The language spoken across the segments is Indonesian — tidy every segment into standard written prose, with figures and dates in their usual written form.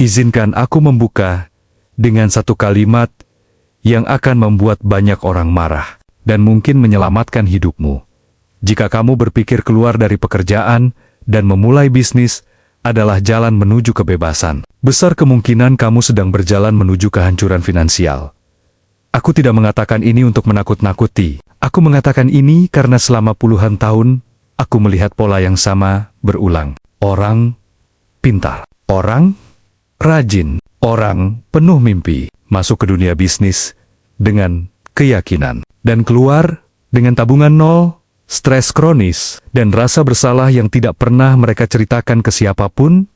Izinkan aku membuka dengan satu kalimat yang akan membuat banyak orang marah dan mungkin menyelamatkan hidupmu. Jika kamu berpikir keluar dari pekerjaan dan memulai bisnis adalah jalan menuju kebebasan, besar kemungkinan kamu sedang berjalan menuju kehancuran finansial. Aku tidak mengatakan ini untuk menakut-nakuti. Aku mengatakan ini karena selama puluhan tahun, aku melihat pola yang sama berulang. Orang pintar, orang rajin, orang penuh mimpi, masuk ke dunia bisnis dengan keyakinan, dan keluar dengan tabungan nol, stres kronis, dan rasa bersalah yang tidak pernah mereka ceritakan ke siapapun.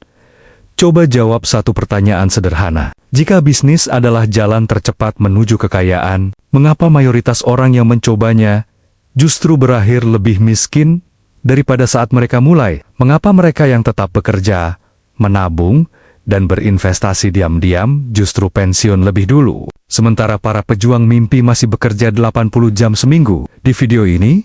Coba jawab satu pertanyaan sederhana. Jika bisnis adalah jalan tercepat menuju kekayaan, mengapa mayoritas orang yang mencobanya justru berakhir lebih miskin daripada saat mereka mulai? Mengapa mereka yang tetap bekerja, menabung, dan berinvestasi diam-diam justru pensiun lebih dulu? Sementara para pejuang mimpi masih bekerja 80 jam seminggu. Di video ini,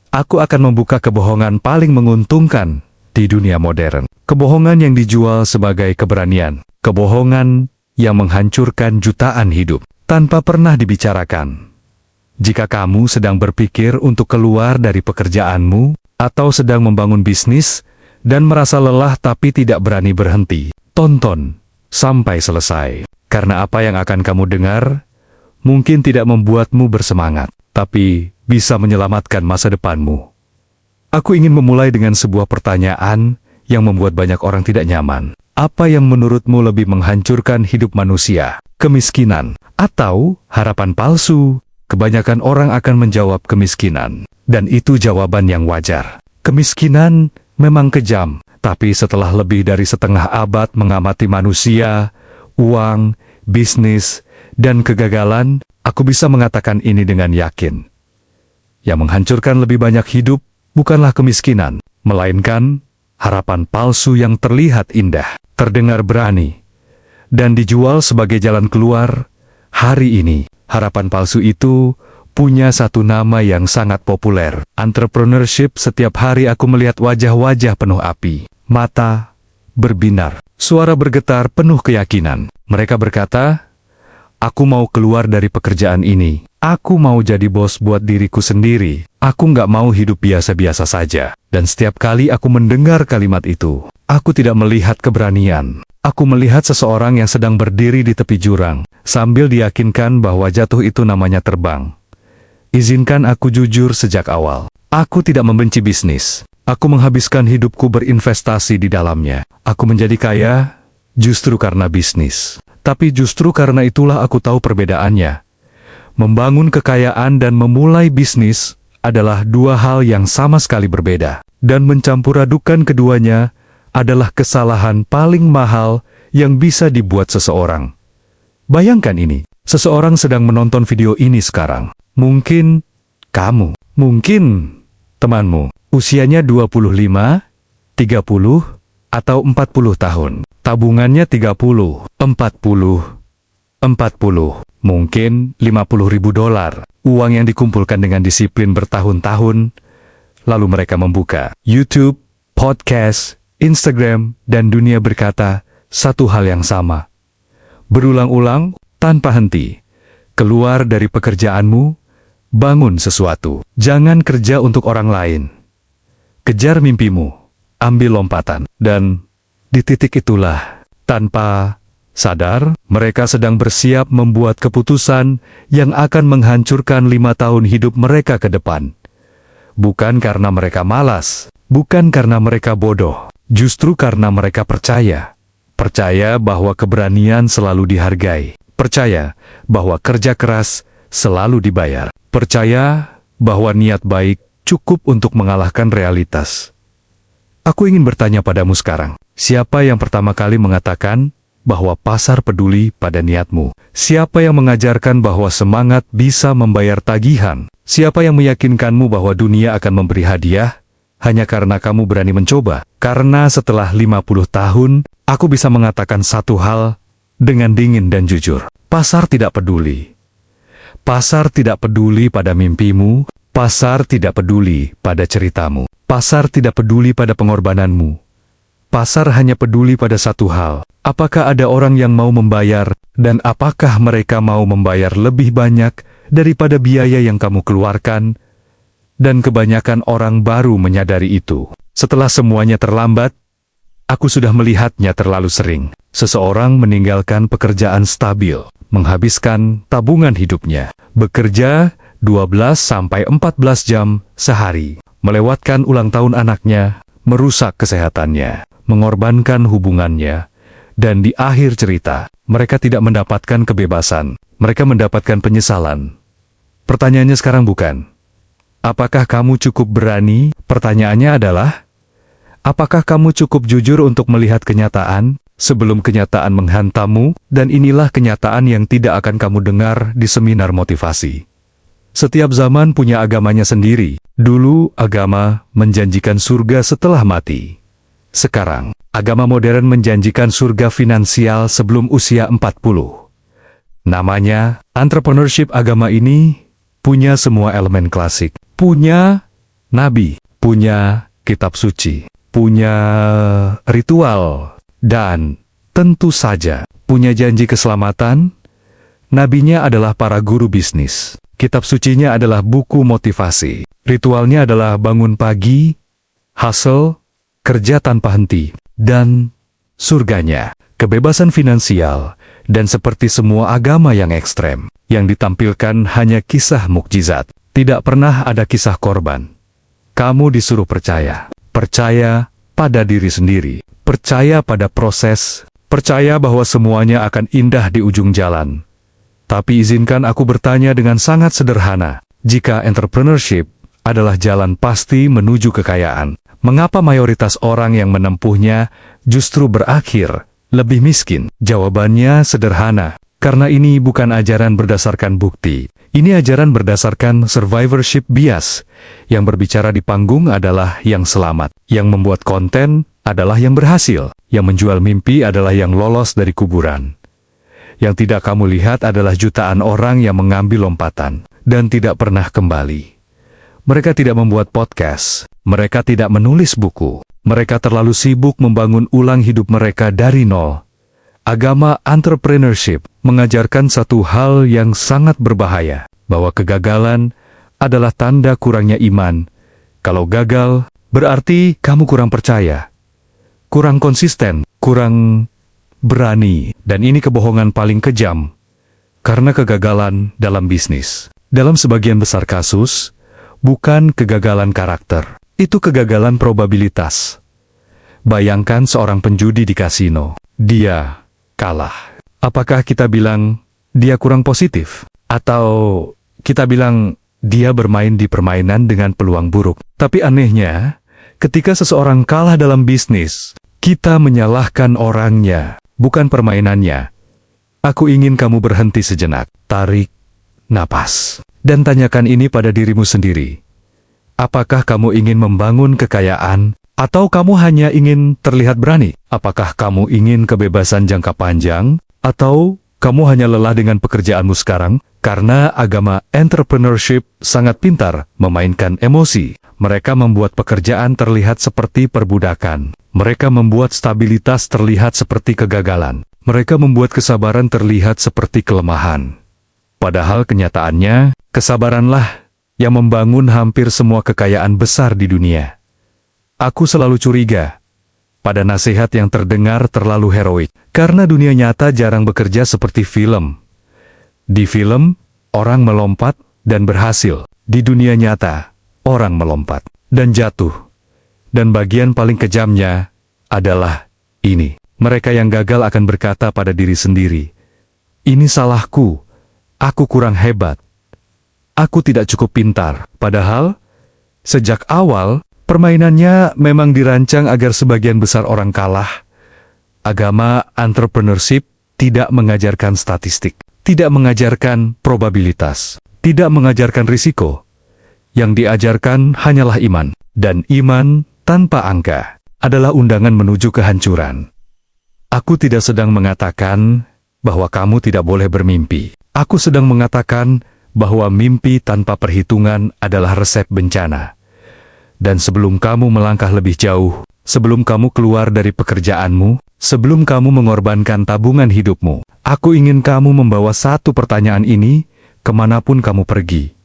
aku akan membuka kebohongan paling menguntungkan di dunia modern. Kebohongan yang dijual sebagai keberanian. Kebohongan yang menghancurkan jutaan hidup tanpa pernah dibicarakan. Jika kamu sedang berpikir untuk keluar dari pekerjaanmu atau sedang membangun bisnis dan merasa lelah tapi tidak berani berhenti, tonton sampai selesai. Karena apa yang akan kamu dengar mungkin tidak membuatmu bersemangat, tapi bisa menyelamatkan masa depanmu. Aku ingin memulai dengan sebuah pertanyaan yang membuat banyak orang tidak nyaman. Apa yang menurutmu lebih menghancurkan hidup manusia? Kemiskinan atau harapan palsu? Kebanyakan orang akan menjawab kemiskinan. Dan itu jawaban yang wajar. Kemiskinan memang kejam, tapi setelah lebih dari setengah abad mengamati manusia, uang, bisnis, dan kegagalan, aku bisa mengatakan ini dengan yakin. Yang menghancurkan lebih banyak hidup bukanlah kemiskinan, melainkan harapan palsu yang terlihat indah, terdengar berani, dan dijual sebagai jalan keluar. Hari ini, harapan palsu itu punya satu nama yang sangat populer. Entrepreneurship. Setiap hari aku melihat wajah-wajah penuh api, mata berbinar, suara bergetar penuh keyakinan. Mereka berkata, aku mau keluar dari pekerjaan ini. Aku mau jadi bos buat diriku sendiri. Aku nggak mau hidup biasa-biasa saja. Dan setiap kali aku mendengar kalimat itu, aku tidak melihat keberanian. Aku melihat seseorang yang sedang berdiri di tepi jurang, sambil diyakinkan bahwa jatuh itu namanya terbang. Izinkan aku jujur sejak awal. Aku tidak membenci bisnis. Aku menghabiskan hidupku berinvestasi di dalamnya. Aku menjadi kaya justru karena bisnis. Tapi justru karena itulah aku tahu perbedaannya. Membangun kekayaan dan memulai bisnis adalah dua hal yang sama sekali berbeda. Dan mencampur adukan keduanya adalah kesalahan paling mahal yang bisa dibuat seseorang. Bayangkan ini, seseorang sedang menonton video ini sekarang. Mungkin kamu, mungkin temanmu, usianya 25, 30, atau 40 tahun. Tabungannya 30, 40, mungkin $50.000. Uang yang dikumpulkan dengan disiplin bertahun-tahun. Lalu mereka membuka YouTube, podcast, Instagram, dan dunia berkata satu hal yang sama. Berulang-ulang, tanpa henti. Keluar dari pekerjaanmu, bangun sesuatu. Jangan kerja untuk orang lain. Kejar mimpimu, ambil lompatan. Dan di titik itulah, tanpa sadar, mereka sedang bersiap membuat keputusan yang akan menghancurkan 5 tahun hidup mereka ke depan. Bukan karena mereka malas, bukan karena mereka bodoh, justru karena mereka percaya. Percaya bahwa keberanian selalu dihargai. Percaya bahwa kerja keras selalu dibayar. Percaya bahwa niat baik cukup untuk mengalahkan realitas. Aku ingin bertanya padamu sekarang, siapa yang pertama kali mengatakan bahwa pasar peduli pada niatmu? Siapa yang mengajarkan bahwa semangat bisa membayar tagihan? Siapa yang meyakinkanmu bahwa dunia akan memberi hadiah hanya karena kamu berani mencoba? Karena setelah 50 tahun, aku bisa mengatakan satu hal dengan dingin dan jujur. Pasar tidak peduli. Pasar tidak peduli pada mimpimu. Pasar tidak peduli pada ceritamu. Pasar tidak peduli pada pengorbananmu. Pasar hanya peduli pada satu hal. Apakah ada orang yang mau membayar, dan apakah mereka mau membayar lebih banyak daripada biaya yang kamu keluarkan? Dan kebanyakan orang baru menyadari itu setelah semuanya terlambat. Aku sudah melihatnya terlalu sering. Seseorang meninggalkan pekerjaan stabil, menghabiskan tabungan hidupnya, bekerja 12-14 jam sehari, melewatkan ulang tahun anaknya, merusak kesehatannya, mengorbankan hubungannya, dan di akhir cerita, mereka tidak mendapatkan kebebasan, mereka mendapatkan penyesalan. Pertanyaannya sekarang bukan, apakah kamu cukup berani? Pertanyaannya adalah, apakah kamu cukup jujur untuk melihat kenyataan, sebelum kenyataan menghantammu? Dan inilah kenyataan yang tidak akan kamu dengar di seminar motivasi. Setiap zaman punya agamanya sendiri. Dulu, agama menjanjikan surga setelah mati. Sekarang, agama modern menjanjikan surga finansial sebelum usia 40. Namanya, entrepreneurship. Agama ini punya semua elemen klasik. Punya nabi, punya kitab suci, punya ritual, dan tentu saja punya janji keselamatan. Nabinya adalah para guru bisnis. Kitab sucinya adalah buku motivasi. Ritualnya adalah bangun pagi, hustle, kerja tanpa henti, dan surganya, kebebasan finansial. Dan seperti semua agama yang ekstrem, yang ditampilkan hanya kisah mukjizat. Tidak pernah ada kisah korban. Kamu disuruh percaya. Percaya pada diri sendiri. Percaya pada proses. Percaya bahwa semuanya akan indah di ujung jalan. Tapi izinkan aku bertanya dengan sangat sederhana. Jika entrepreneurship adalah jalan pasti menuju kekayaan, mengapa mayoritas orang yang menempuhnya justru berakhir lebih miskin? Jawabannya sederhana. Karena ini bukan ajaran berdasarkan bukti. Ini ajaran berdasarkan survivorship bias. Yang berbicara di panggung adalah yang selamat. Yang membuat konten adalah yang berhasil. Yang menjual mimpi adalah yang lolos dari kuburan. Yang tidak kamu lihat adalah jutaan orang yang mengambil lompatan dan tidak pernah kembali. Mereka tidak membuat podcast. Mereka tidak menulis buku. Mereka terlalu sibuk membangun ulang hidup mereka dari nol. Agama entrepreneurship mengajarkan satu hal yang sangat berbahaya, bahwa kegagalan adalah tanda kurangnya iman. Kalau gagal, berarti kamu kurang percaya, kurang konsisten, kurang berani. Dan ini kebohongan paling kejam, karena kegagalan dalam bisnis, dalam sebagian besar kasus, bukan kegagalan karakter. Itu kegagalan probabilitas. Bayangkan seorang penjudi di kasino. Dia kalah. Apakah kita bilang dia kurang positif? Atau kita bilang dia bermain di permainan dengan peluang buruk? Tapi anehnya, ketika seseorang kalah dalam bisnis, kita menyalahkan orangnya, bukan permainannya. Aku ingin kamu berhenti sejenak, tarik napas, dan tanyakan ini pada dirimu sendiri. Apakah kamu ingin membangun kekayaan, atau kamu hanya ingin terlihat berani? Apakah kamu ingin kebebasan jangka panjang, atau kamu hanya lelah dengan pekerjaanmu sekarang? Karena agama entrepreneurship sangat pintar memainkan emosi. Mereka membuat pekerjaan terlihat seperti perbudakan. Mereka membuat stabilitas terlihat seperti kegagalan. Mereka membuat kesabaran terlihat seperti kelemahan. Padahal kenyataannya, kesabaranlah yang membangun hampir semua kekayaan besar di dunia. Aku selalu curiga pada nasihat yang terdengar terlalu heroik, karena dunia nyata jarang bekerja seperti film. Di film, orang melompat dan berhasil. Di dunia nyata, orang melompat dan jatuh. Dan bagian paling kejamnya adalah ini. Mereka yang gagal akan berkata pada diri sendiri, "Ini salahku, aku kurang hebat. Aku tidak cukup pintar." Padahal, sejak awal, permainannya memang dirancang agar sebagian besar orang kalah. Agama entrepreneurship tidak mengajarkan statistik, tidak mengajarkan probabilitas, tidak mengajarkan risiko. Yang diajarkan hanyalah iman. Dan iman tanpa angka adalah undangan menuju kehancuran. Aku tidak sedang mengatakan bahwa kamu tidak boleh bermimpi. Aku sedang mengatakan bahwa mimpi tanpa perhitungan adalah resep bencana. Dan sebelum kamu melangkah lebih jauh, sebelum kamu keluar dari pekerjaanmu, sebelum kamu mengorbankan tabungan hidupmu. Aku ingin kamu membawa satu pertanyaan ini kemanapun kamu pergi.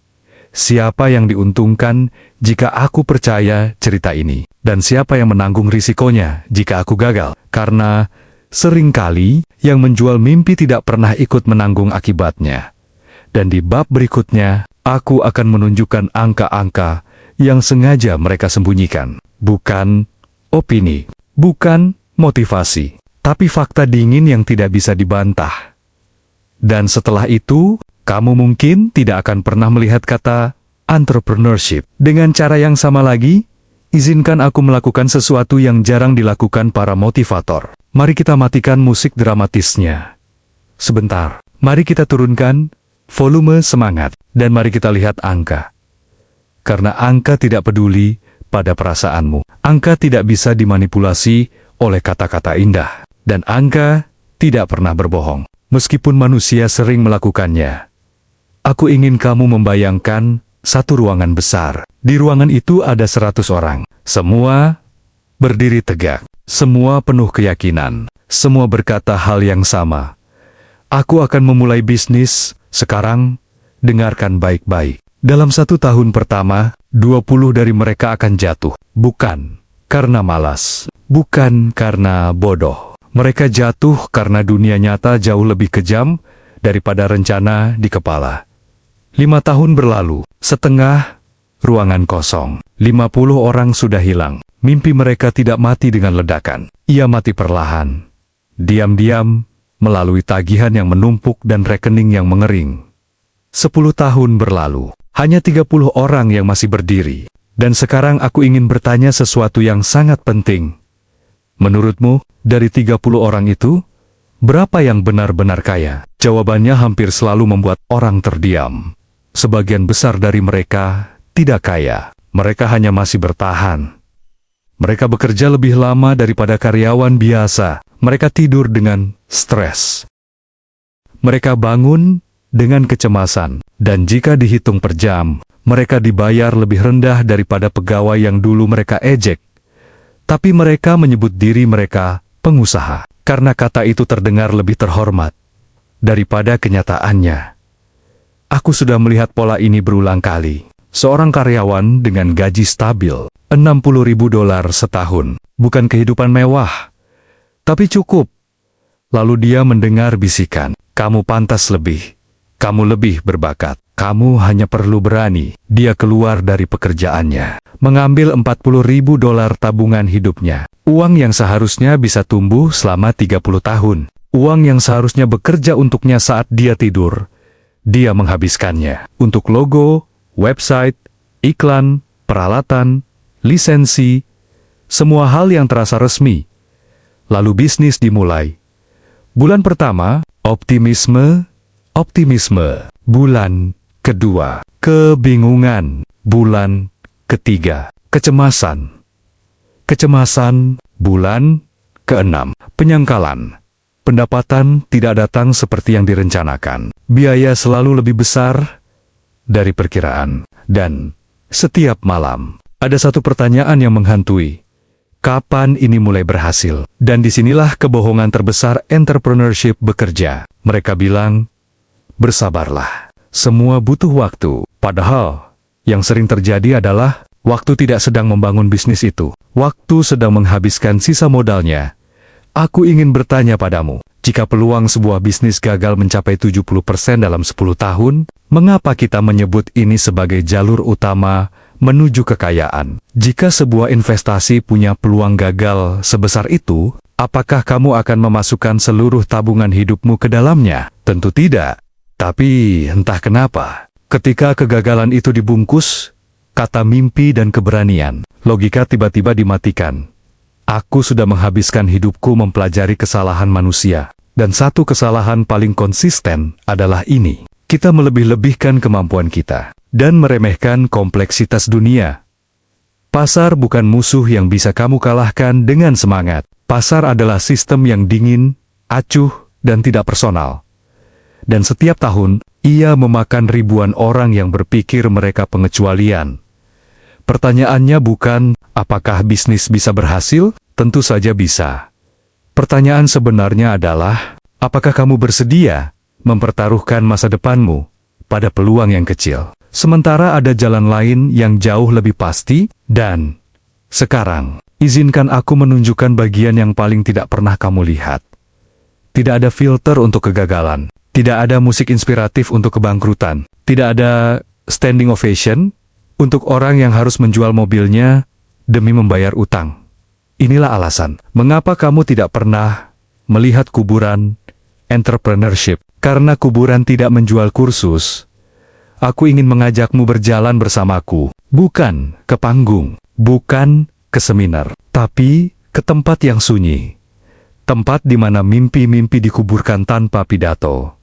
Siapa yang diuntungkan jika aku percaya cerita ini? Dan siapa yang menanggung risikonya jika aku gagal? Karena seringkali yang menjual mimpi tidak pernah ikut menanggung akibatnya. Dan di bab berikutnya, aku akan menunjukkan angka-angka yang sengaja mereka sembunyikan. Bukan opini, bukan motivasi, tapi fakta dingin yang tidak bisa dibantah. Dan setelah itu, kamu mungkin tidak akan pernah melihat kata entrepreneurship. Dengan cara yang sama lagi, izinkan aku melakukan sesuatu yang jarang dilakukan para motivator. Mari kita matikan musik dramatisnya. Sebentar, mari kita turunkan volume semangat, dan mari kita lihat angka. Karena angka tidak peduli pada perasaanmu. Angka tidak bisa dimanipulasi oleh kata-kata indah. Dan angka tidak pernah berbohong. Meskipun manusia sering melakukannya. Aku ingin kamu membayangkan satu ruangan besar. Di ruangan itu ada 100 orang. Semua berdiri tegak. Semua penuh keyakinan. Semua berkata hal yang sama. Aku akan memulai bisnis sekarang. Dengarkan baik-baik. Dalam 1 tahun pertama, 20 dari mereka akan jatuh. Bukan karena malas. Bukan karena bodoh. Mereka jatuh karena dunia nyata jauh lebih kejam daripada rencana di kepala. 5 tahun berlalu, setengah ruangan kosong. 50 orang sudah hilang. Mimpi mereka tidak mati dengan ledakan. Ia mati perlahan. Diam-diam, melalui tagihan yang menumpuk dan rekening yang mengering. 10 tahun berlalu. Hanya 30 orang yang masih berdiri. Dan sekarang aku ingin bertanya sesuatu yang sangat penting. Menurutmu, dari 30 orang itu, berapa yang benar-benar kaya? Jawabannya hampir selalu membuat orang terdiam. Sebagian besar dari mereka tidak kaya. Mereka hanya masih bertahan. Mereka bekerja lebih lama daripada karyawan biasa. Mereka tidur dengan stres. Mereka bangun dengan kecemasan. Dan jika dihitung per jam, mereka dibayar lebih rendah daripada pegawai yang dulu mereka ejek. Tapi mereka menyebut diri mereka pengusaha, karena kata itu terdengar lebih terhormat daripada kenyataannya. Aku sudah melihat pola ini berulang kali. Seorang karyawan dengan gaji stabil, $60.000 setahun, bukan kehidupan mewah, tapi cukup. Lalu dia mendengar bisikan, kamu pantas lebih, kamu lebih berbakat, kamu hanya perlu berani. Dia keluar dari pekerjaannya, mengambil $40.000 tabungan hidupnya. Uang yang seharusnya bisa tumbuh selama 30 tahun. Uang yang seharusnya bekerja untuknya saat dia tidur. Dia menghabiskannya untuk logo, website, iklan, peralatan, lisensi, semua hal yang terasa resmi. Lalu bisnis dimulai. Bulan pertama, optimisme. Bulan kedua, kebingungan. Bulan ketiga, kecemasan. Bulan keenam, penyangkalan. Pendapatan tidak datang seperti yang direncanakan. Biaya selalu lebih besar dari perkiraan. Dan setiap malam, ada satu pertanyaan yang menghantui. Kapan ini mulai berhasil? Dan disinilah kebohongan terbesar entrepreneurship bekerja. Mereka bilang, bersabarlah. Semua butuh waktu. Padahal, yang sering terjadi adalah, waktu tidak sedang membangun bisnis itu. Waktu sedang menghabiskan sisa modalnya. Aku ingin bertanya padamu, jika peluang sebuah bisnis gagal mencapai 70% dalam 10 tahun, mengapa kita menyebut ini sebagai jalur utama menuju kekayaan? Jika sebuah investasi punya peluang gagal sebesar itu, apakah kamu akan memasukkan seluruh tabungan hidupmu ke dalamnya? Tentu tidak. Tapi entah kenapa, ketika kegagalan itu dibungkus, kata mimpi dan keberanian, logika tiba-tiba dimatikan. Aku sudah menghabiskan hidupku mempelajari kesalahan manusia. Dan satu kesalahan paling konsisten adalah ini. Kita melebih-lebihkan kemampuan kita dan meremehkan kompleksitas dunia. Pasar bukan musuh yang bisa kamu kalahkan dengan semangat. Pasar adalah sistem yang dingin, acuh, dan tidak personal. Dan setiap tahun, ia memakan ribuan orang yang berpikir mereka pengecualian. Pertanyaannya bukan, apakah bisnis bisa berhasil? Tentu saja bisa. Pertanyaan sebenarnya adalah, apakah kamu bersedia mempertaruhkan masa depanmu pada peluang yang kecil? Sementara ada jalan lain yang jauh lebih pasti, dan sekarang, izinkan aku menunjukkan bagian yang paling tidak pernah kamu lihat. Tidak ada filter untuk kegagalan, tidak ada musik inspiratif untuk kebangkrutan, tidak ada standing ovation untuk orang yang harus menjual mobilnya demi membayar utang. Inilah alasan mengapa kamu tidak pernah melihat kuburan entrepreneurship. Karena kuburan tidak menjual kursus. Aku ingin mengajakmu berjalan bersamaku, bukan ke panggung, bukan ke seminar, tapi ke tempat yang sunyi. Tempat di mana mimpi-mimpi dikuburkan tanpa pidato.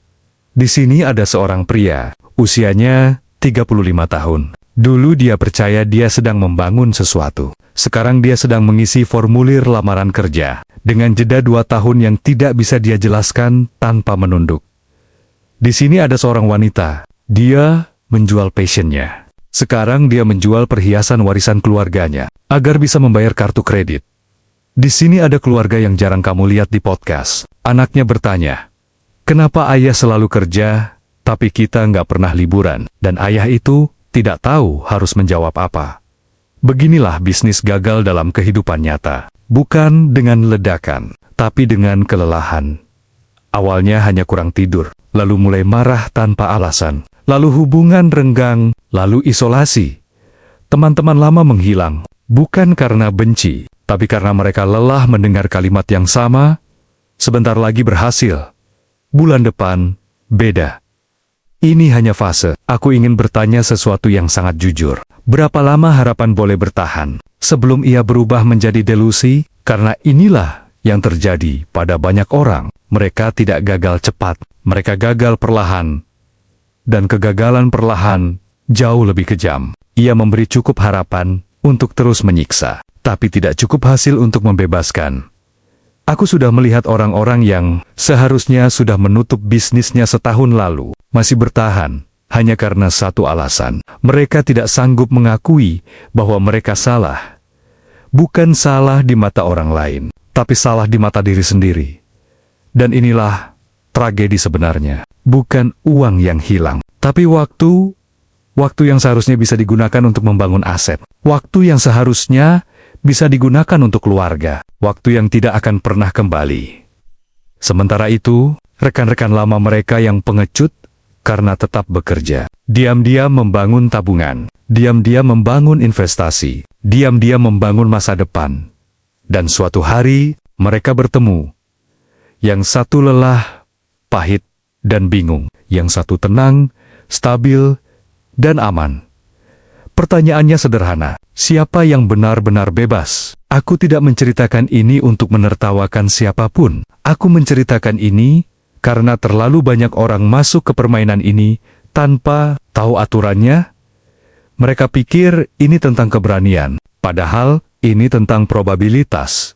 Di sini ada seorang pria, usianya 35 tahun. Dulu dia percaya dia sedang membangun sesuatu. Sekarang dia sedang mengisi formulir lamaran kerja, dengan jeda 2 tahun yang tidak bisa dia jelaskan tanpa menunduk. Di sini ada seorang wanita, dia menjual passionnya. Sekarang dia menjual perhiasan warisan keluarganya, agar bisa membayar kartu kredit. Di sini ada keluarga yang jarang kamu lihat di podcast. Anaknya bertanya, kenapa ayah selalu kerja, tapi kita nggak pernah liburan? Dan ayah itu tidak tahu harus menjawab apa. Beginilah bisnis gagal dalam kehidupan nyata. Bukan dengan ledakan, tapi dengan kelelahan. Awalnya hanya kurang tidur, lalu mulai marah tanpa alasan, lalu hubungan renggang, lalu isolasi. Teman-teman lama menghilang, bukan karena benci, tapi karena mereka lelah mendengar kalimat yang sama, sebentar lagi berhasil. Bulan depan, beda. Ini hanya fase. Aku ingin bertanya sesuatu yang sangat jujur. Berapa lama harapan boleh bertahan sebelum ia berubah menjadi delusi? Karena inilah yang terjadi pada banyak orang. Mereka tidak gagal cepat, mereka gagal perlahan. Dan kegagalan perlahan jauh lebih kejam. Ia memberi cukup harapan untuk terus menyiksa, tapi tidak cukup hasil untuk membebaskan. Aku sudah melihat orang-orang yang seharusnya sudah menutup bisnisnya setahun lalu, masih bertahan, hanya karena satu alasan. Mereka tidak sanggup mengakui bahwa mereka salah. Bukan salah di mata orang lain, tapi salah di mata diri sendiri. Dan inilah tragedi sebenarnya. Bukan uang yang hilang, tapi waktu. Waktu yang seharusnya bisa digunakan untuk membangun aset. Waktu yang seharusnya bisa digunakan untuk keluarga. Waktu yang tidak akan pernah kembali. Sementara itu, rekan-rekan lama mereka yang pengecut karena tetap bekerja. Diam-diam membangun tabungan. Diam-diam membangun investasi. Diam-diam membangun masa depan. Dan suatu hari, mereka bertemu. Yang satu lelah, pahit, dan bingung. Yang satu tenang, stabil, dan aman. Pertanyaannya sederhana, siapa yang benar-benar bebas? Aku tidak menceritakan ini untuk menertawakan siapapun. Aku menceritakan ini karena terlalu banyak orang masuk ke permainan ini tanpa tahu aturannya. Mereka pikir ini tentang keberanian, padahal ini tentang probabilitas.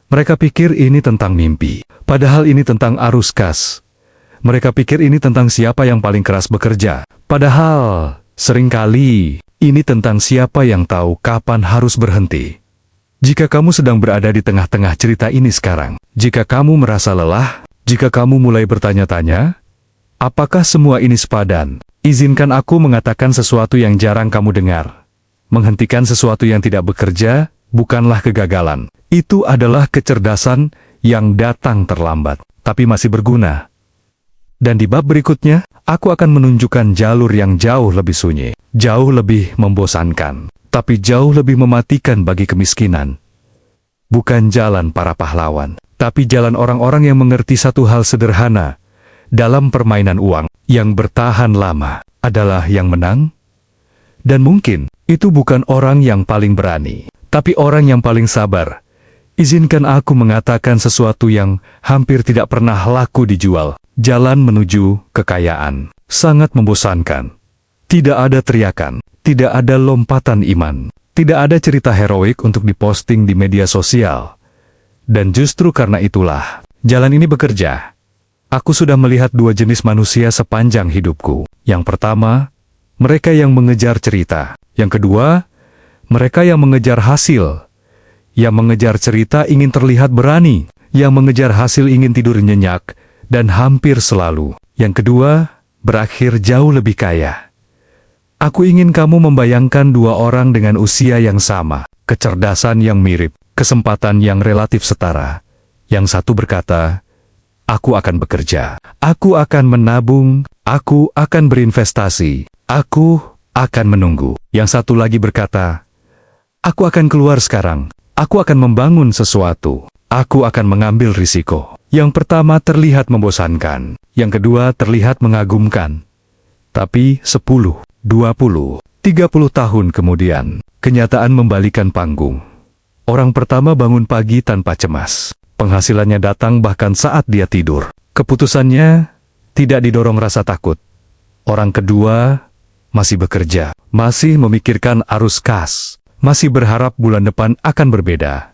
Mereka pikir ini tentang mimpi, padahal ini tentang arus kas. Mereka pikir ini tentang siapa yang paling keras bekerja, padahal seringkali ini tentang siapa yang tahu kapan harus berhenti. Jika kamu sedang berada di tengah-tengah cerita ini sekarang, jika kamu merasa lelah, jika kamu mulai bertanya-tanya, apakah semua ini sepadan? Izinkan aku mengatakan sesuatu yang jarang kamu dengar. Menghentikan sesuatu yang tidak bekerja bukanlah kegagalan. Itu adalah kecerdasan yang datang terlambat, tapi masih berguna. Dan di bab berikutnya, aku akan menunjukkan jalur yang jauh lebih sunyi, jauh lebih membosankan, tapi jauh lebih mematikan bagi kemiskinan. Bukan jalan para pahlawan, tapi jalan orang-orang yang mengerti satu hal sederhana. Dalam permainan uang, yang bertahan lama adalah yang menang. Dan mungkin, itu bukan orang yang paling berani, tapi orang yang paling sabar. Izinkan aku mengatakan sesuatu yang hampir tidak pernah laku dijual. Jalan menuju kekayaan sangat membosankan. Tidak ada teriakan, tidak ada lompatan iman, tidak ada cerita heroik untuk diposting di media sosial. Dan justru karena itulah, jalan ini bekerja. Aku sudah melihat dua jenis manusia sepanjang hidupku. Yang pertama, mereka yang mengejar cerita. Yang kedua, Mereka yang mengejar hasil, yang mengejar cerita ingin terlihat berani, yang mengejar hasil ingin tidur nyenyak, dan hampir selalu. Yang kedua, berakhir jauh lebih kaya. Aku ingin kamu membayangkan dua orang dengan usia yang sama, kecerdasan yang mirip, kesempatan yang relatif setara. Yang satu berkata, aku akan bekerja, aku akan menabung, aku akan berinvestasi, aku akan menunggu. Yang satu lagi berkata, aku akan keluar sekarang, aku akan membangun sesuatu, aku akan mengambil risiko. Yang pertama terlihat membosankan, yang kedua terlihat mengagumkan. Tapi 10, 20, 30 tahun kemudian, kenyataan membalikan panggung. Orang pertama bangun pagi tanpa cemas. Penghasilannya datang bahkan saat dia tidur. Keputusannya tidak didorong rasa takut. Orang kedua masih bekerja, masih memikirkan arus kas, masih berharap bulan depan akan berbeda.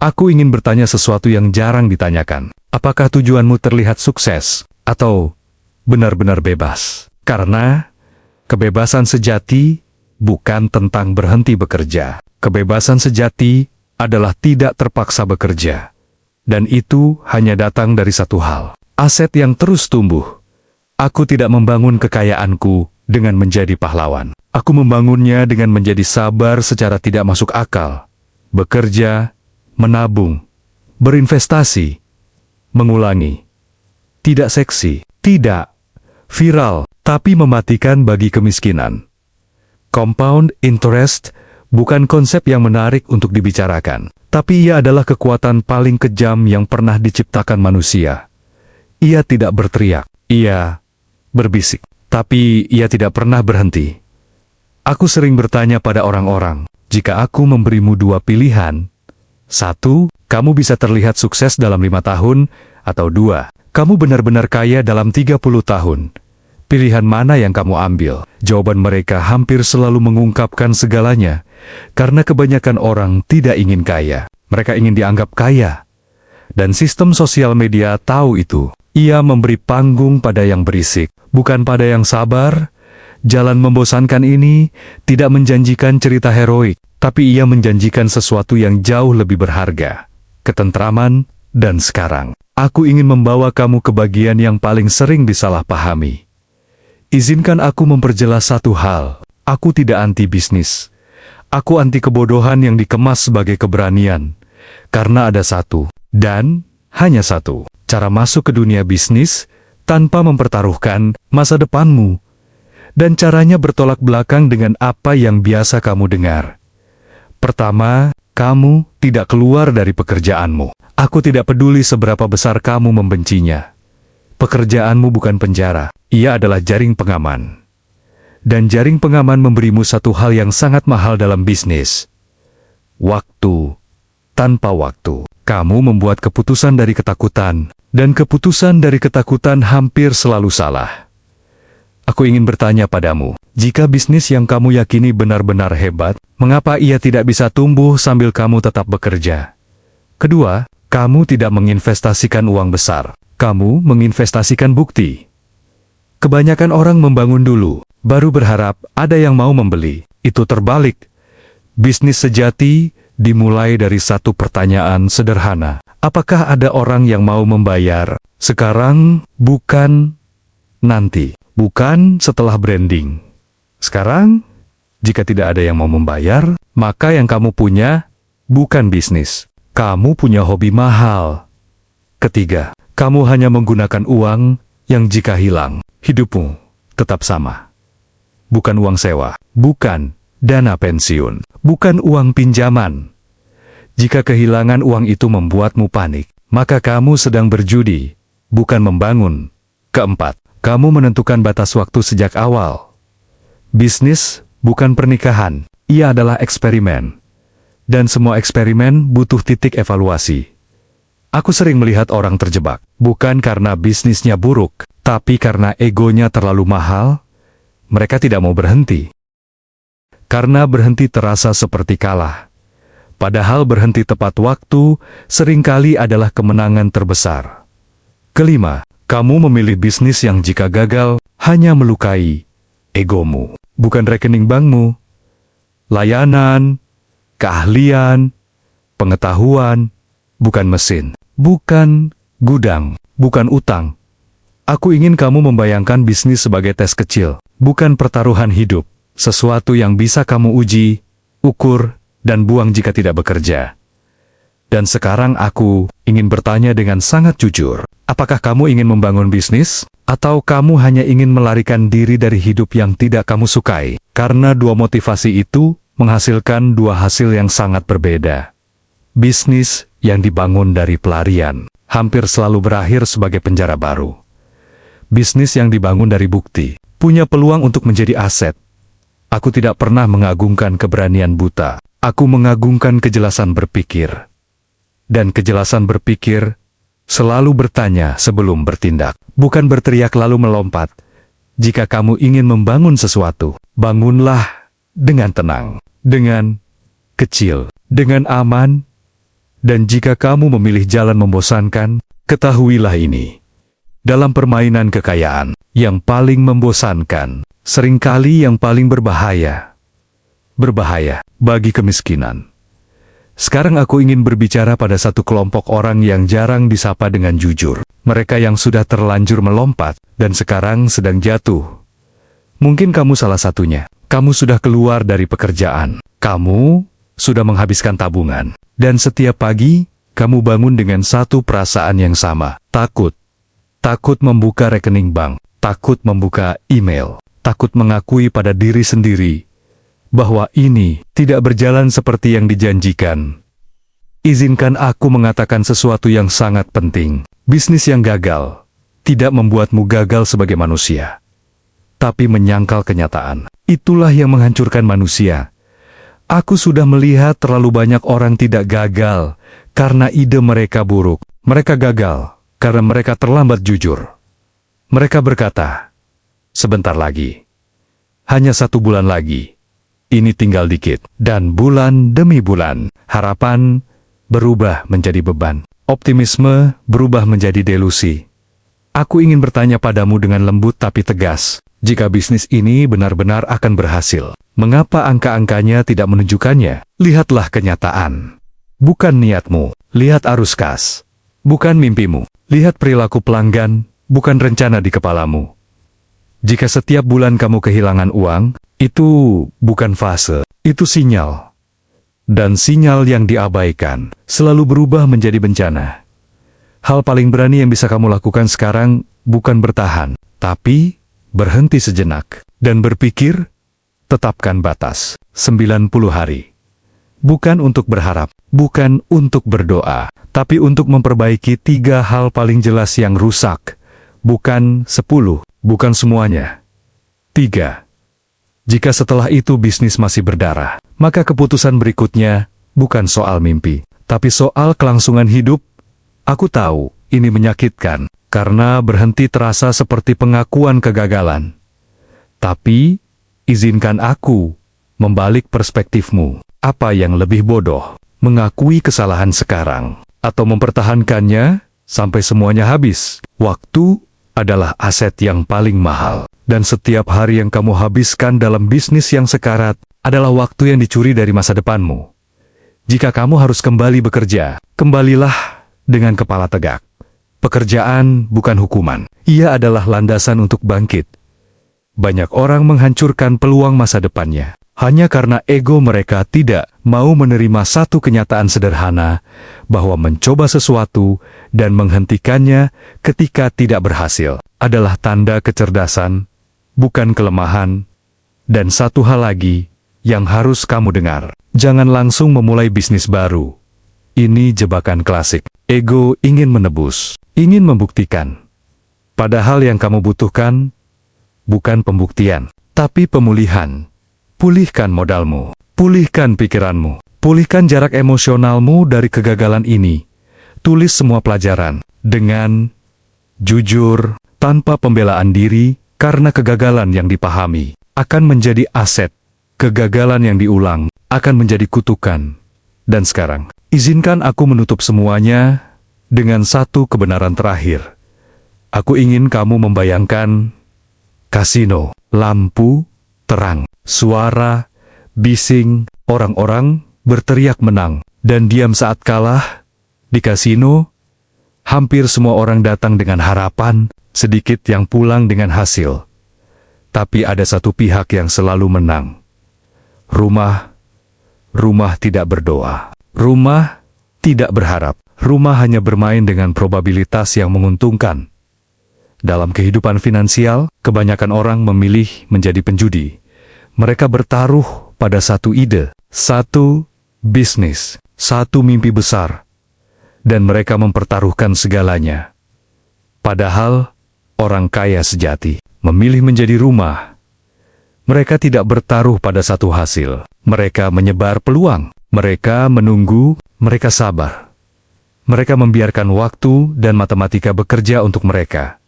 Aku ingin bertanya sesuatu yang jarang ditanyakan. Apakah tujuanmu terlihat sukses atau benar-benar bebas? Karena kebebasan sejati bukan tentang berhenti bekerja. Kebebasan sejati adalah tidak terpaksa bekerja. Dan itu hanya datang dari satu hal, aset yang terus tumbuh. Aku tidak membangun kekayaanku dengan menjadi pahlawan. Aku membangunnya dengan menjadi sabar secara tidak masuk akal. Bekerja, menabung, berinvestasi, mengulangi. Tidak seksi, tidak viral, tapi mematikan bagi kemiskinan. Compound interest bukan konsep yang menarik untuk dibicarakan. Tapi ia adalah kekuatan paling kejam yang pernah diciptakan manusia. Ia tidak berteriak, ia berbisik, tapi ia tidak pernah berhenti. Aku sering bertanya pada orang-orang, jika aku memberimu dua pilihan, satu, kamu bisa terlihat sukses dalam 5 tahun, atau dua, kamu benar-benar kaya dalam 30 tahun. Pilihan mana yang kamu ambil? Jawaban mereka hampir selalu mengungkapkan segalanya, karena kebanyakan orang tidak ingin kaya. Mereka ingin dianggap kaya. Dan sistem sosial media tahu itu. Ia memberi panggung pada yang berisik, bukan pada yang sabar. Jalan membosankan ini tidak menjanjikan cerita heroik, tapi ia menjanjikan sesuatu yang jauh lebih berharga. Ketentraman, dan sekarang, aku ingin membawa kamu ke bagian yang paling sering disalahpahami. Izinkan aku memperjelas satu hal. Aku tidak anti bisnis. Aku anti kebodohan yang dikemas sebagai keberanian. Karena ada satu, dan hanya satu, cara masuk ke dunia bisnis tanpa mempertaruhkan masa depanmu. Dan caranya bertolak belakang dengan apa yang biasa kamu dengar. Pertama, kamu tidak keluar dari pekerjaanmu. Aku tidak peduli seberapa besar kamu membencinya. Pekerjaanmu bukan penjara, ia adalah jaring pengaman. Dan jaring pengaman memberimu satu hal yang sangat mahal dalam bisnis. Waktu. Tanpa waktu, kamu membuat keputusan dari ketakutan, dan keputusan dari ketakutan hampir selalu salah. Aku ingin bertanya padamu, jika bisnis yang kamu yakini benar-benar hebat, mengapa ia tidak bisa tumbuh sambil kamu tetap bekerja? Kedua, kamu tidak menginvestasikan uang besar. Kamu menginvestasikan bukti. Kebanyakan orang membangun dulu, baru berharap ada yang mau membeli. Itu terbalik. Bisnis sejati dimulai dari satu pertanyaan sederhana. Apakah ada orang yang mau membayar? Sekarang, bukan nanti. Bukan setelah branding. Sekarang, jika tidak ada yang mau membayar, maka yang kamu punya bukan bisnis. Kamu punya hobi mahal. Ketiga, kamu hanya menggunakan uang yang jika hilang, hidupmu tetap sama. Bukan uang sewa, bukan dana pensiun, bukan uang pinjaman. Jika kehilangan uang itu membuatmu panik, maka kamu sedang berjudi, bukan membangun. Keempat, kamu menentukan batas waktu sejak awal. Bisnis bukan pernikahan, ia adalah eksperimen. Dan semua eksperimen butuh titik evaluasi. Aku sering melihat orang terjebak, bukan karena bisnisnya buruk, tapi karena egonya terlalu mahal. Mereka tidak mau berhenti. Karena berhenti terasa seperti kalah. Padahal berhenti tepat waktu seringkali adalah kemenangan terbesar. Kelima, kamu memilih bisnis yang jika gagal hanya melukai egomu, bukan rekening bankmu. layanan, keahlian, pengetahuan, bukan mesin, bukan gudang, bukan utang. Aku ingin kamu membayangkan bisnis sebagai tes kecil, bukan pertaruhan hidup, sesuatu yang bisa kamu uji, ukur, dan buang jika tidak bekerja. Dan sekarang aku ingin bertanya dengan sangat jujur, apakah kamu ingin membangun bisnis? Atau kamu hanya ingin melarikan diri dari hidup yang tidak kamu sukai? Karena dua motivasi itu menghasilkan dua hasil yang sangat berbeda. Bisnis yang dibangun dari pelarian hampir selalu berakhir sebagai penjara baru. Bisnis yang dibangun dari bukti punya peluang untuk menjadi aset. Aku tidak pernah mengagungkan keberanian buta. Aku mengagungkan kejelasan berpikir. Dan kejelasan berpikir selalu bertanya sebelum bertindak, bukan berteriak lalu melompat. Jika kamu ingin membangun sesuatu, bangunlah dengan tenang, dengan kecil, dengan aman. Dan jika kamu memilih jalan membosankan, ketahuilah ini. Dalam permainan kekayaan, yang paling membosankan, seringkali yang paling berbahaya. Berbahaya bagi kemiskinan. Sekarang aku ingin berbicara pada satu kelompok orang yang jarang disapa dengan jujur. Mereka yang sudah terlanjur melompat, dan sekarang sedang jatuh. Mungkin kamu salah satunya. Kamu sudah keluar dari pekerjaan. Kamu sudah menghabiskan tabungan. Dan setiap pagi, kamu bangun dengan satu perasaan yang sama. Takut. Takut membuka rekening bank. Takut membuka email. Takut mengakui pada diri sendiri bahwa ini tidak berjalan seperti yang dijanjikan. Izinkan aku mengatakan sesuatu yang sangat penting. Bisnis yang gagal tidak membuatmu gagal sebagai manusia, tapi menyangkal kenyataan. Itulah yang menghancurkan manusia. Aku sudah melihat terlalu banyak orang tidak gagal karena ide mereka buruk. Mereka gagal karena mereka terlambat jujur. Mereka berkata, sebentar lagi, hanya 1 bulan lagi. Ini tinggal dikit, dan bulan demi bulan, harapan berubah menjadi beban. Optimisme berubah menjadi delusi. Aku ingin bertanya padamu dengan lembut tapi tegas, jika bisnis ini benar-benar akan berhasil, mengapa angka-angkanya tidak menunjukkannya? Lihatlah kenyataan. Bukan niatmu, lihat arus kas. Bukan mimpimu, lihat perilaku pelanggan, bukan rencana di kepalamu. Jika setiap bulan kamu kehilangan uang, itu bukan fase, itu sinyal. Dan sinyal yang diabaikan selalu berubah menjadi bencana. Hal paling berani yang bisa kamu lakukan sekarang bukan bertahan, tapi berhenti sejenak dan berpikir, tetapkan batas 90 hari. Bukan untuk berharap, bukan untuk berdoa, tapi untuk memperbaiki 3 hal paling jelas yang rusak. Bukan 10, bukan semuanya. 3. Jika setelah itu bisnis masih berdarah, maka keputusan berikutnya bukan soal mimpi, tapi soal kelangsungan hidup. Aku tahu ini menyakitkan, karena berhenti terasa seperti pengakuan kegagalan. Tapi, izinkan aku membalik perspektifmu. Apa yang lebih bodoh, mengakui kesalahan sekarang, atau mempertahankannya sampai semuanya habis? Waktu adalah aset yang paling mahal. Dan setiap hari yang kamu habiskan dalam bisnis yang sekarat adalah waktu yang dicuri dari masa depanmu. Jika kamu harus kembali bekerja, kembalilah dengan kepala tegak. Pekerjaan bukan hukuman. Ia adalah landasan untuk bangkit. Banyak orang menghancurkan peluang masa depannya hanya karena ego mereka tidak mau menerima satu kenyataan sederhana bahwa mencoba sesuatu dan menghentikannya ketika tidak berhasil adalah tanda kecerdasan, bukan kelemahan. Dan satu hal lagi yang harus kamu dengar, jangan langsung memulai bisnis baru. Ini jebakan klasik. Ego ingin menebus, ingin membuktikan. Padahal yang kamu butuhkan bukan pembuktian, tapi pemulihan. Pulihkan modalmu, pulihkan pikiranmu, pulihkan jarak emosionalmu dari kegagalan ini. Tulis semua pelajaran dengan jujur, tanpa pembelaan diri, karena kegagalan yang dipahami akan menjadi aset. Kegagalan yang diulang akan menjadi kutukan. Dan sekarang, izinkan aku menutup semuanya dengan satu kebenaran terakhir. Aku ingin kamu membayangkan kasino, lampu, terang, suara, bising, orang-orang berteriak menang, dan diam saat kalah. Di kasino, hampir semua orang datang dengan harapan, sedikit yang pulang dengan hasil. Tapi ada satu pihak yang selalu menang. Rumah tidak berdoa. Rumah tidak berharap. Rumah hanya bermain dengan probabilitas yang menguntungkan. Dalam kehidupan finansial, kebanyakan orang memilih menjadi penjudi. Mereka bertaruh pada satu ide, satu bisnis, satu mimpi besar, dan mereka mempertaruhkan segalanya. Padahal, orang kaya sejati memilih menjadi rumah. Mereka tidak bertaruh pada satu hasil. Mereka menyebar peluang. Mereka menunggu, mereka sabar. Mereka membiarkan waktu dan matematika bekerja untuk mereka.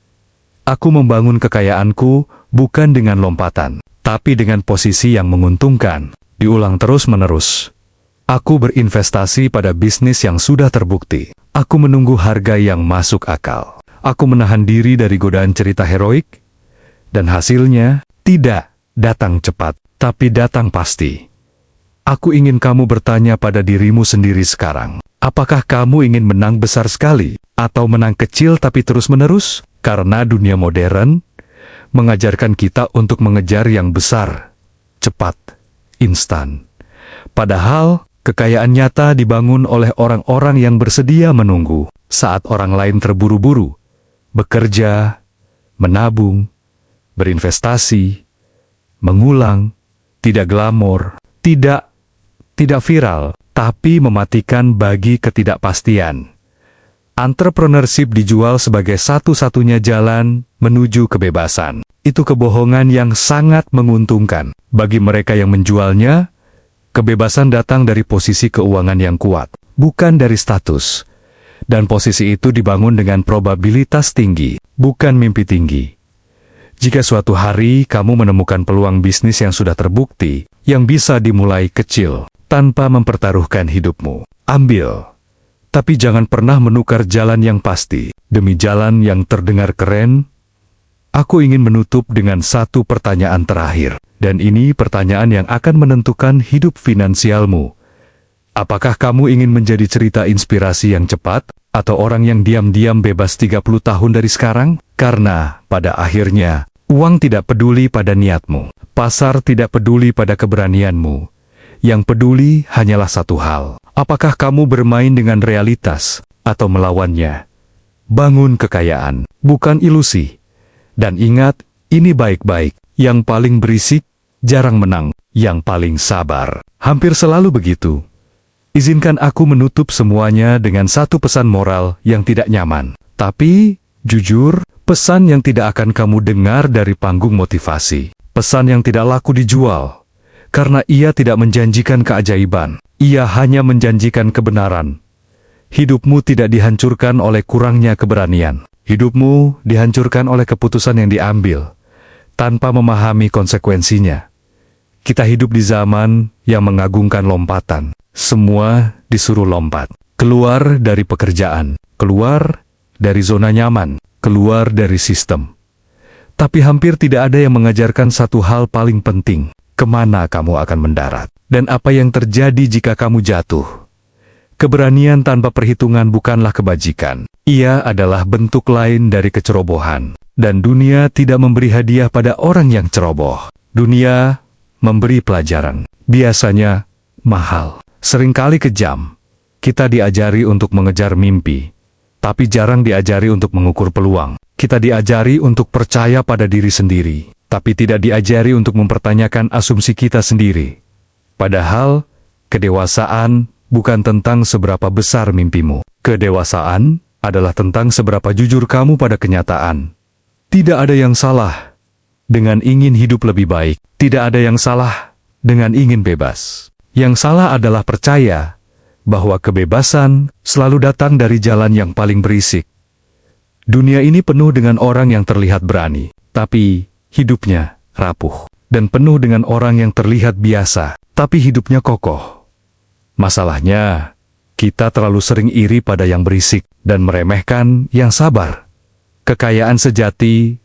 Aku membangun kekayaanku bukan dengan lompatan, tapi dengan posisi yang menguntungkan. Diulang terus-menerus. Aku berinvestasi pada bisnis yang sudah terbukti. Aku menunggu harga yang masuk akal. Aku menahan diri dari godaan cerita heroik, dan hasilnya tidak datang cepat, tapi datang pasti. Aku ingin kamu bertanya pada dirimu sendiri sekarang. Apakah kamu ingin menang besar sekali, atau menang kecil tapi terus-menerus? Karena dunia modern mengajarkan kita untuk mengejar yang besar, cepat, instan. Padahal, kekayaan nyata dibangun oleh orang-orang yang bersedia menunggu saat orang lain terburu-buru, bekerja, menabung, berinvestasi, mengulang, tidak glamor, tidak viral, tapi mematikan bagi ketidakpastian. Entrepreneurship dijual sebagai satu-satunya jalan menuju kebebasan. Itu kebohongan yang sangat menguntungkan. Bagi mereka yang menjualnya, kebebasan datang dari posisi keuangan yang kuat, bukan dari status. Dan posisi itu dibangun dengan probabilitas tinggi, bukan mimpi tinggi. Jika suatu hari kamu menemukan peluang bisnis yang sudah terbukti, yang bisa dimulai kecil, tanpa mempertaruhkan hidupmu, ambil. Tapi jangan pernah menukar jalan yang pasti, demi jalan yang terdengar keren. Aku ingin menutup dengan satu pertanyaan terakhir, dan ini pertanyaan yang akan menentukan hidup finansialmu. Apakah kamu ingin menjadi cerita inspirasi yang cepat, atau orang yang diam-diam bebas 30 tahun dari sekarang? Karena, pada akhirnya, uang tidak peduli pada niatmu. Pasar tidak peduli pada keberanianmu. Yang peduli hanyalah satu hal. Apakah kamu bermain dengan realitas, atau melawannya? Bangun kekayaan, bukan ilusi. Dan ingat, ini baik-baik. Yang paling berisik, jarang menang. Yang paling sabar, hampir selalu begitu. Izinkan aku menutup semuanya dengan satu pesan moral yang tidak nyaman. Tapi, jujur, pesan yang tidak akan kamu dengar dari panggung motivasi. Pesan yang tidak laku dijual. Karena ia tidak menjanjikan keajaiban. Ia hanya menjanjikan kebenaran. Hidupmu tidak dihancurkan oleh kurangnya keberanian. Hidupmu dihancurkan oleh keputusan yang diambil, tanpa memahami konsekuensinya. Kita hidup di zaman yang mengagungkan lompatan. Semua disuruh lompat. Keluar dari pekerjaan, keluar dari zona nyaman, keluar dari sistem. Tapi hampir tidak ada yang mengajarkan satu hal paling penting. Kemana kamu akan mendarat? Dan apa yang terjadi jika kamu jatuh? Keberanian tanpa perhitungan bukanlah kebajikan. Ia adalah bentuk lain dari kecerobohan. Dan dunia tidak memberi hadiah pada orang yang ceroboh. Dunia memberi pelajaran. Biasanya mahal. Seringkali kejam. Kita diajari untuk mengejar mimpi, tapi jarang diajari untuk mengukur peluang. Kita diajari untuk percaya pada diri sendiri, tapi tidak diajari untuk mempertanyakan asumsi kita sendiri. Padahal, kedewasaan bukan tentang seberapa besar mimpimu. Kedewasaan adalah tentang seberapa jujur kamu pada kenyataan. Tidak ada yang salah dengan ingin hidup lebih baik. Tidak ada yang salah dengan ingin bebas. Yang salah adalah percaya bahwa kebebasan selalu datang dari jalan yang paling berisik. Dunia ini penuh dengan orang yang terlihat berani, tapi hidupnya rapuh. Dan penuh dengan orang yang terlihat biasa, tapi hidupnya kokoh. Masalahnya, kita terlalu sering iri pada yang berisik dan meremehkan yang sabar. Kekayaan sejati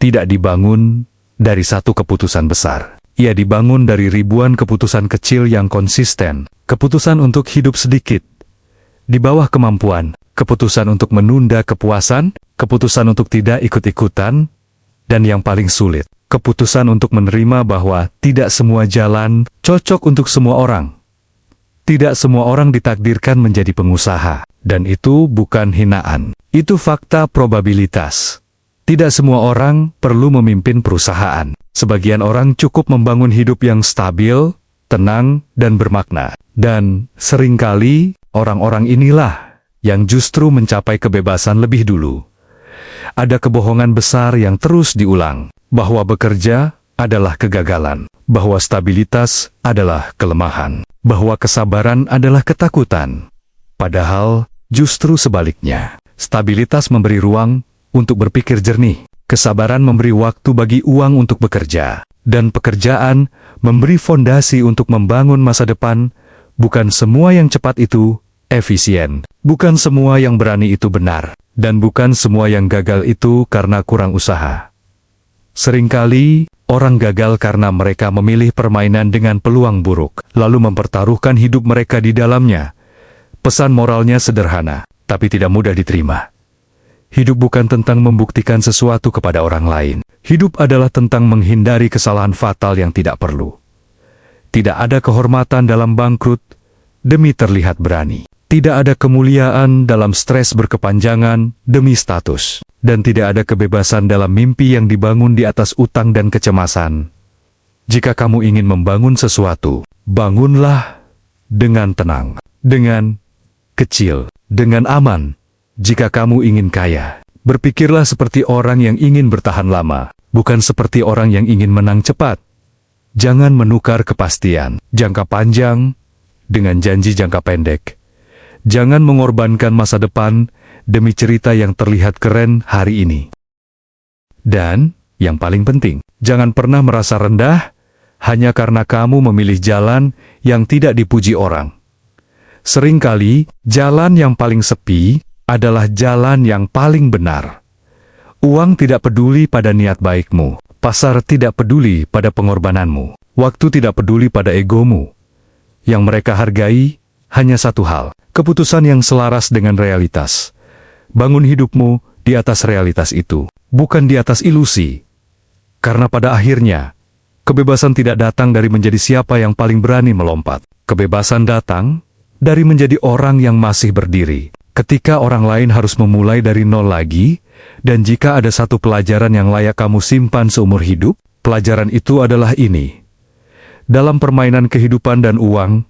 tidak dibangun dari satu keputusan besar, Ia dibangun dari ribuan keputusan kecil yang konsisten. Keputusan untuk hidup sedikit di bawah kemampuan, keputusan untuk menunda kepuasan, keputusan untuk tidak ikut-ikutan, dan yang paling sulit, keputusan untuk menerima bahwa tidak semua jalan cocok untuk semua orang. Tidak semua orang ditakdirkan menjadi pengusaha, dan itu bukan hinaan. Itu fakta probabilitas. Tidak semua orang perlu memimpin perusahaan. Sebagian orang cukup membangun hidup yang stabil, tenang, dan bermakna. Dan seringkali orang-orang inilah yang justru mencapai kebebasan lebih dulu. Ada kebohongan besar yang terus diulang, bahwa bekerja adalah kegagalan, bahwa stabilitas adalah kelemahan, bahwa kesabaran adalah ketakutan. Padahal, justru sebaliknya, stabilitas memberi ruang untuk berpikir jernih, kesabaran memberi waktu bagi uang untuk bekerja, dan pekerjaan memberi fondasi untuk membangun masa depan. Bukan semua yang cepat itu efisien, bukan semua yang berani itu benar, dan bukan semua yang gagal itu karena kurang usaha. Seringkali, orang gagal karena mereka memilih permainan dengan peluang buruk, lalu mempertaruhkan hidup mereka di dalamnya. Pesan moralnya sederhana, tapi tidak mudah diterima. Hidup bukan tentang membuktikan sesuatu kepada orang lain. Hidup adalah tentang menghindari kesalahan fatal yang tidak perlu. Tidak ada kehormatan dalam bangkrut demi terlihat berani. Tidak ada kemuliaan dalam stres berkepanjangan demi status. Dan tidak ada kebebasan dalam mimpi yang dibangun di atas utang dan kecemasan. Jika kamu ingin membangun sesuatu, bangunlah dengan tenang, dengan kecil, dengan aman. Jika kamu ingin kaya, berpikirlah seperti orang yang ingin bertahan lama, bukan seperti orang yang ingin menang cepat. Jangan menukar kepastian jangka panjang dengan janji jangka pendek. Jangan mengorbankan masa depan demi cerita yang terlihat keren hari ini. Dan, yang paling penting, jangan pernah merasa rendah hanya karena kamu memilih jalan yang tidak dipuji orang. Seringkali, jalan yang paling sepi adalah jalan yang paling benar. Uang tidak peduli pada niat baikmu. Pasar tidak peduli pada pengorbananmu. Waktu tidak peduli pada egomu. Yang mereka hargai hanya satu hal, keputusan yang selaras dengan realitas. Bangun hidupmu di atas realitas itu, bukan di atas ilusi. Karena pada akhirnya, kebebasan tidak datang dari menjadi siapa yang paling berani melompat. Kebebasan datang dari menjadi orang yang masih berdiri. Ketika orang lain harus memulai dari nol lagi, dan jika ada satu pelajaran yang layak kamu simpan seumur hidup, pelajaran itu adalah ini. Dalam permainan kehidupan dan uang,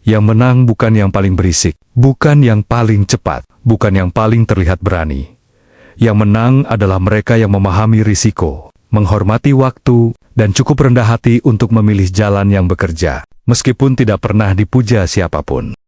yang menang bukan yang paling berisik, bukan yang paling cepat, bukan yang paling terlihat berani. Yang menang adalah mereka yang memahami risiko, menghormati waktu, dan cukup rendah hati untuk memilih jalan yang bekerja, meskipun tidak pernah dipuja siapapun.